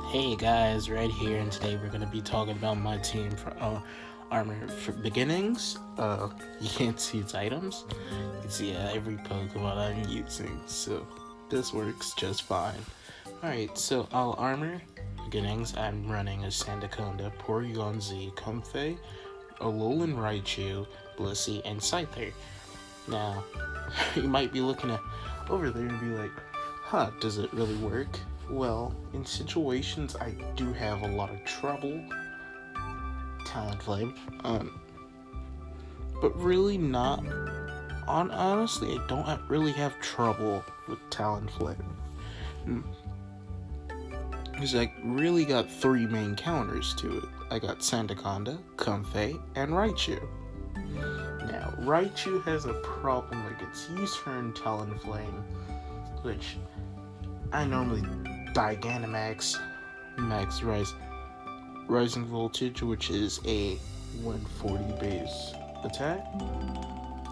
Hey guys, Red here, and today we're gonna be talking about my team for armor for beginnings. You can't see its items. You can see every Pokemon I'm using, so this works just fine. Alright, so all armor beginnings, I'm running a Sandaconda, Porygon Z, Comfey, Alolan Raichu, Blissey, and Scyther. Now, you might be looking at over there and be like, huh, does it really work? Well, in situations I do have a lot of trouble, Talonflame, but really not. Honestly, I don't really have trouble with Talonflame. Because I really got three main counters to it. I got Sandaconda, Comfey, and Raichu. Now, Raichu has a problem against U-turn Talonflame, which I normally Gigantamax Max Rising Voltage, which is a 140 base attack.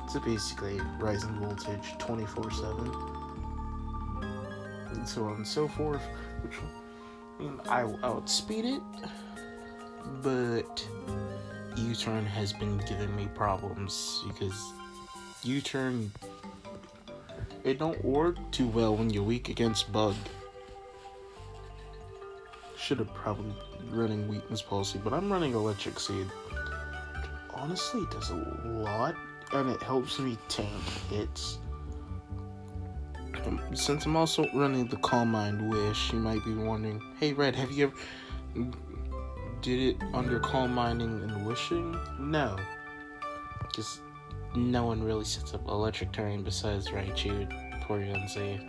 So basically, Rising Voltage 24/7, and so on and so forth. Which I outspeed it, but U-turn has been giving me problems because U-turn it don't work too well when you're weak against Bug. Should have probably running Weakness Policy, but I'm running Electric Seed. Honestly, it does a lot, and it helps me tank hits. Since I'm also running the Calm Mind Wish, you might be wondering, hey Red, have you ever did it under Calm Minding and Wishing? No, because no one really sets up Electric Terrain besides Raichu, Porygon Z,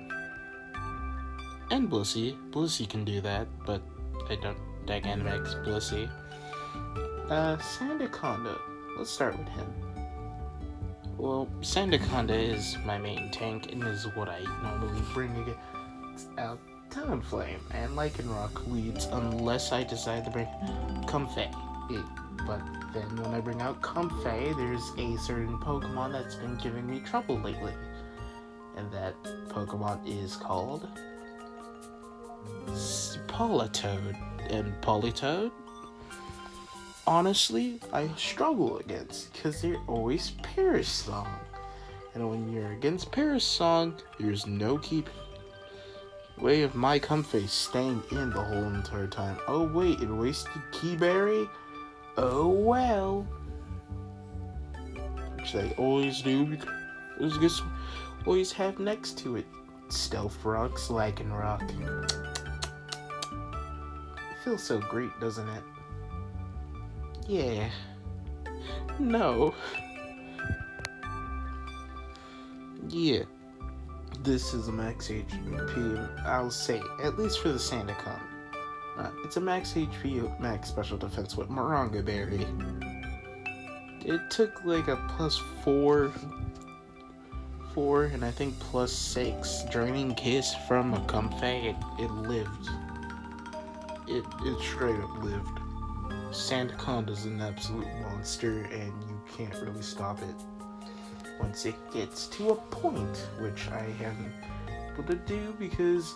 and Blissey. Blissey can do that, but I don't Gigantamax Blissey. Sandaconda. Let's start with him. Well, Sandaconda is my main tank and is what I normally bring against Talonflame and Lycanroc leads unless I decide to bring Comfey. But then when I bring out Comfey, there's a certain Pokemon that's been giving me trouble lately. And that Pokemon is called Politoed. And Politoed, honestly, I struggle against because they're always Paris Song. And when you're against Paris Song, there's no way of my Comfey staying in the whole entire time. Oh wait, it wasted Keyberry? Oh well. Which they always do because guess always have next to it Stealth Rocks, Lycanroc. Feels so great, doesn't it? Yeah. No. Yeah. This is a max HP, I'll say, at least for the Sandaconda. It's a max HP, max special defense with Moringa Berry. It took like a +4, and I think +6 Draining Kiss from a Comfey. It lived. It straight up lived. Sandaconda's an absolute monster, and you can't really stop it once it gets to a point, which I haven't been able to do because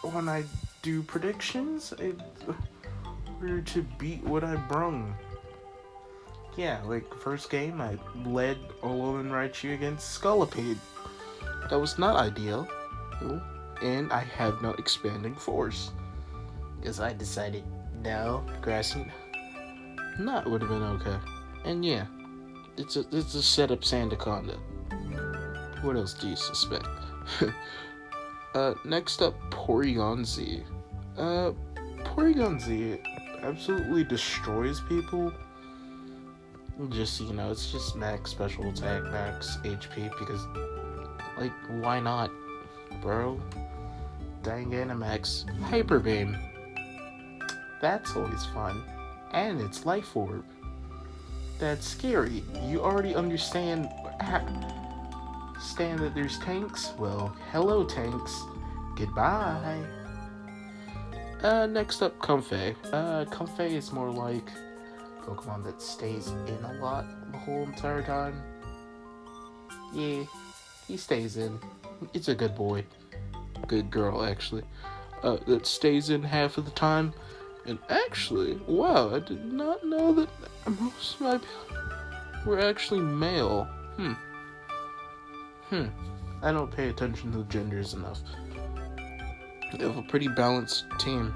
when I do predictions, in order to beat what I brung. Yeah, like first game, I led Alolan Raichu against Scolipede. That was not ideal, and I have no expanding force. Because I decided, no, grassing, not would have been okay. And yeah, it's a setup Sandaconda. What else do you suspect? Next up, Porygon Z. Porygon Z absolutely destroys people. Just so you know, it's just max special attack, max HP, because, like, why not, bro? Dynamax Hyper Beam. That's always fun. And it's Life Orb. That's scary. You already understand that there's tanks? Well, hello tanks. Goodbye. Next up, Comfey. Comfey is more like Pokemon that stays in a lot the whole entire time. Yeah, he stays in. It's a good boy. Good girl, actually. that stays in half of the time. And actually, wow, I did not know that most of my were actually male. I don't pay attention to the genders enough. They have a pretty balanced team.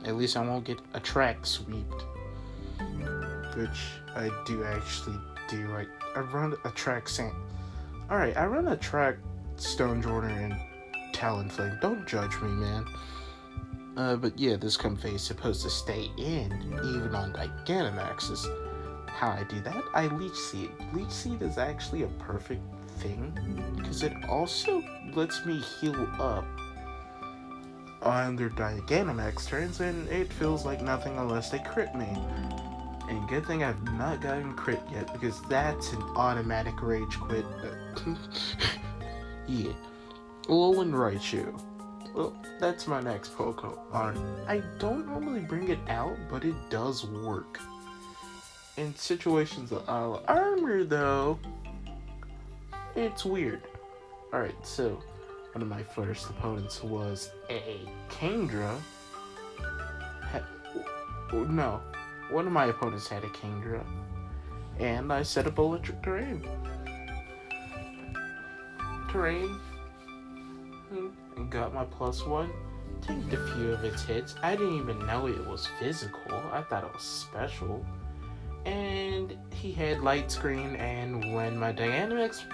At least I won't get a track sweeped. Which I do actually do. I run a track Alright, I run a track Stone Jordan and Talonflame. Don't judge me, man. But yeah, this Comfey is supposed to stay in, even on Gigantamaxes. How I do that? I Leech Seed. Leech Seed is actually a perfect thing, because it also lets me heal up on their Gigantamax turns, and it feels like nothing unless they crit me. And good thing I've not gotten crit yet, because that's an automatic rage quit. Yeah. Alolan Raichu. Well, that's my next Pokemon. I don't normally bring it out, but it does work. In situations of armor, though, it's weird. Alright, so one of my first opponents was a Kingdra. No, one of my opponents had a Kingdra, and I set up Electric Terrain. And got my +1. Tanked a few of its hits. I didn't even know it was physical. I thought it was special. And he had Light Screen, and when my Dynamax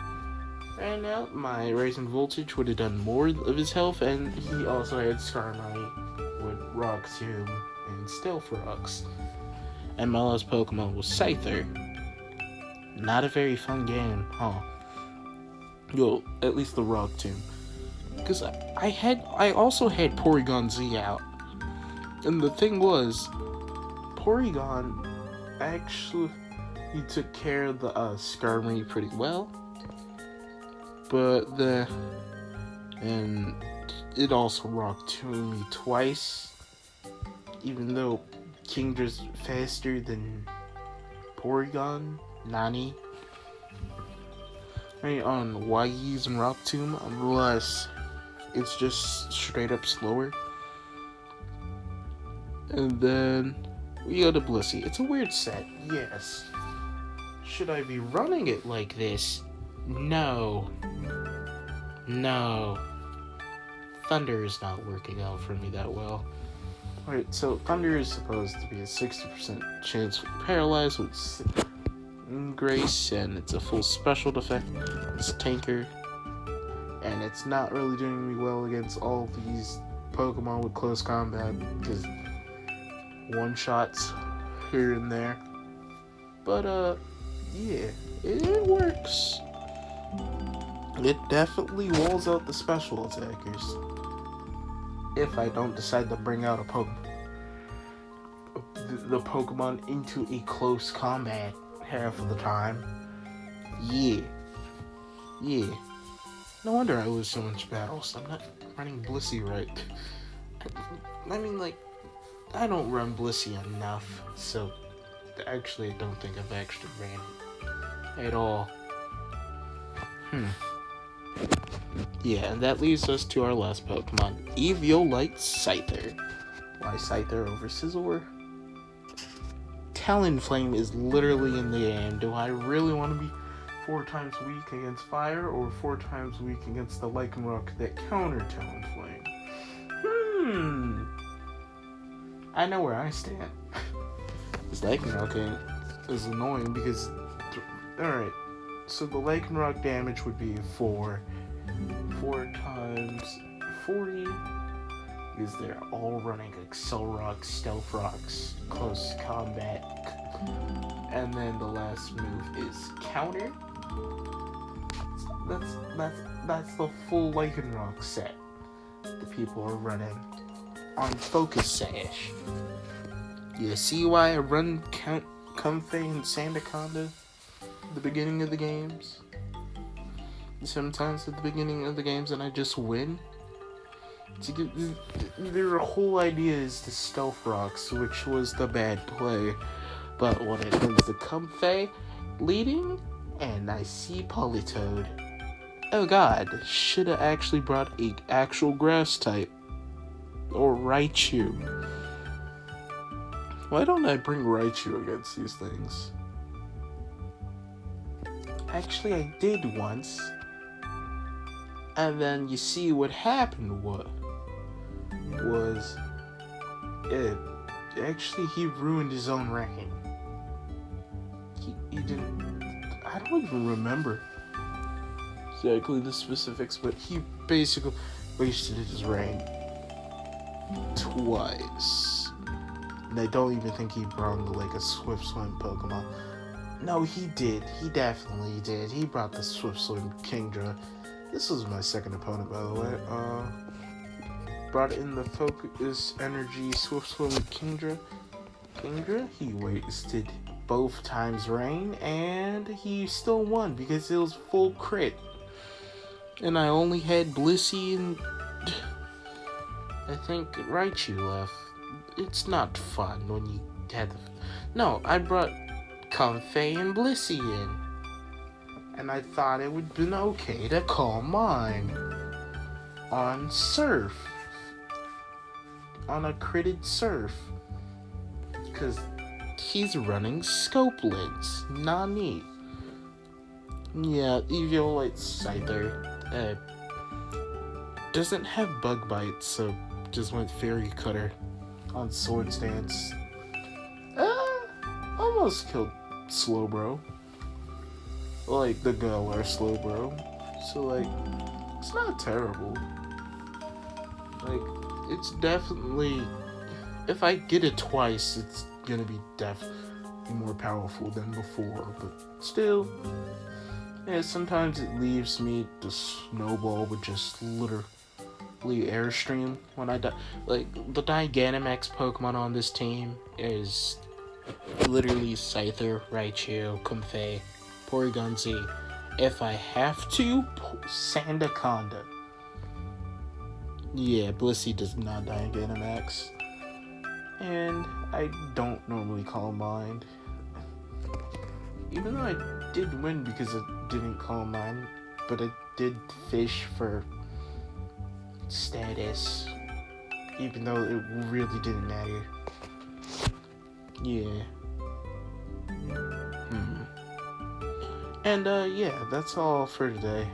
ran out, my Rising Voltage would have done more of his health, and he also had Skarmory with Rock Tomb and Stealth Rocks. And my last Pokemon was Scyther. Not a very fun game, huh? Well, at least the Rock Tomb. Because I also had Porygon Z out. And the thing was, Porygon actually, he took care of the Skarmory pretty well. But and it also rocked to me twice. Even though Kingdra's faster than Porygon, Nani. On why using Rock Tomb unless it's just straight up slower. And then we go to Blissey. It's a weird set, yes. Should I be running it like this? No. Thunder is not working out for me that well. Alright, so Thunder is supposed to be a 60% chance for Paralyze with Grace, and it's a full special defect. It's Tanker, and it's not really doing me well against all these Pokemon with close combat, because one-shots here and there. But, yeah, it works. It definitely walls out the special attackers. If I don't decide to bring out the Pokemon into a close combat half of the time. Yeah. No wonder I lose so much battles. I'm not running Blissey right. I mean, like, I don't run Blissey enough, so actually I don't think I've actually ran it at all. Yeah, and that leads us to our last Pokemon, Eviolite Scyther. Why Scyther over Scizor? Talonflame is literally in the game. Do I really want to be 4 times weak against fire, or 4 times weak against the Lycanroc that counter Talonflame? I know where I stand. This Lycanroc is annoying because... Alright, so the Lycanroc damage would be 4 times 40, because they're all running Excel Rocks, Stealth Rocks, Close Combat, and then the last move is Counter. That's the full Lycanroc set that people are running on Focus Sash. You see why I run Comfey and Sandaconda at the beginning of the games? Sometimes at the beginning of the games, and I just win. Their whole idea is to Stealth Rocks, which was the bad play. But when it comes to Comfey leading, and I see Politoed. Oh god, should have actually brought a actual grass type. or Raichu. Why don't I bring Raichu against these things? Actually, I did once. And then you see what happened was it actually he ruined his own reign. He didn't. I don't even remember exactly the specifics, but he basically wasted his reign twice. And I don't even think he brought like a Swift Swim Pokemon. No, he did. He definitely did. He brought the Swift Swim Kingdra. This was my second opponent, by the way. Brought in the Focus Energy Swift Swim Kingdra. He wasted both times rain, and he still won because it was full crit. And I only had Blissey and I think Raichu left. It's not fun when you had the... No, I brought Comfey and Blissey in. And I thought it would have been okay to call mine on Surf. On a critted Surf. Because he's running Scopelets. Nani. Yeah, Eviolite Scyther doesn't have Bug Bite, so just went Fairy Cutter on Swords Dance. Almost killed Slowbro. Like the Galar Slowbro. So like, it's not terrible. Like, it's definitely, if I get it twice, it's gonna be definitely more powerful than before, but still, yeah, sometimes it leaves me to snowball with just literally Airstream when I die. Like, the Gigantamax Pokemon on this team is literally Scyther, Raichu, Comfey, Porygon-Z. If I have to, Sandaconda. Yeah, Blissey does not Gigantamax. And I don't normally call mine. Even though I did win because I didn't call mine, but I did fish for status. Even though it really didn't matter. Yeah. And yeah, that's all for today.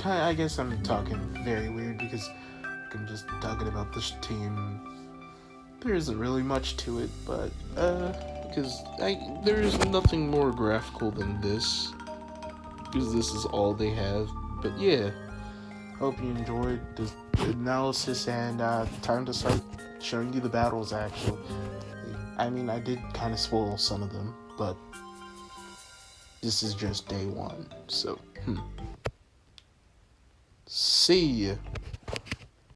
I guess I'm talking very weird because I'm just talking about this team. There isn't really much to it, but because there is nothing more graphical than this, because this is all they have. But yeah, hope you enjoyed the analysis, and time to start showing you the battles. Actually, I mean, I did kind of spoil some of them, but this is just day one, so see ya.